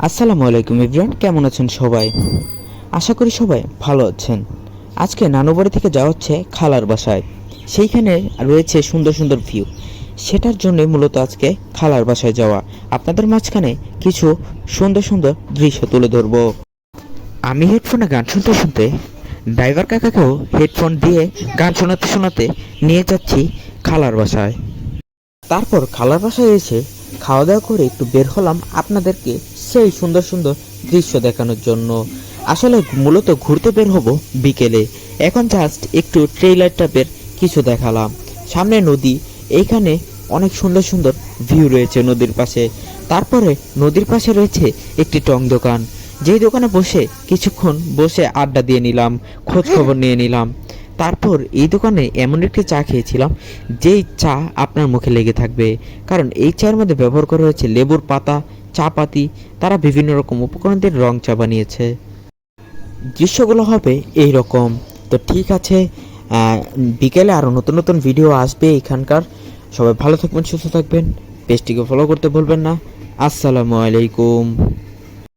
আসসালামু আলাইকুম এভরিওয়ান, কেমন আছেন সবাই? আশা করি সবাই ভালো আছেন। আজকে নানু বাড়ি থেকে যাওয়া হচ্ছে খালার বাসায়। সেইখানে রয়েছে সুন্দর সুন্দর ভিউ, সেটার জন্য মূলত আজকে খালার বাসায় যাওয়া। আপনাদের মাঝখানে কিছু সুন্দর সুন্দর দৃশ্য তুলে ধরবো। আমি হেডফোনে গান শুনতে শুনতে ড্রাইভার কাকাকেও হেডফোন দিয়ে গান শোনাতে শোনাতে নিয়ে যাচ্ছি খালার বাসায়। তারপর খালার বাসায় এসে খাওয়া দাওয়া করে একটু বের হলাম আপনাদেরকে সেই সুন্দর সুন্দর দৃশ্য দেখানোর জন্য। আসলে মূলত ঘুরতে বের হব বিকেলে। এখন জাস্ট একটু ট্রেইলার টাইপের কিছু দেখালাম। সামনে নদী, এইখানে অনেক সুন্দর সুন্দর ভিউ রয়েছে নদীর পাশে। তারপরে নদীর পাশে রয়েছে একটি টং দোকান, যেই দোকানে বসে কিছুক্ষণ বসে আড্ডা দিয়ে নিলাম, খোঁজ খবর নিয়ে নিলাম। তারপর এই দোকানে এমন একটি চা খেয়েছিলাম যেই চা আপনার মুখে লেগে থাকবে, কারণ এই চায়ের মধ্যে ব্যবহার করা হয়েছে লেবুর পাতা, চা পাতি, তারা বিভিন্ন রকম উপকরণ দিয়ে রং চা বানিয়েছে। দৃশ্যগুলো হবে এই রকম। তো ঠিক আছে, বিকেলে আরও নতুন নতুন ভিডিও আসবে এখানকার। সবাই ভালো থাকবেন, সুস্থ থাকবেন, পেজটিকে ফলো করতে ভুলবেন না। আসসালামু আলাইকুম।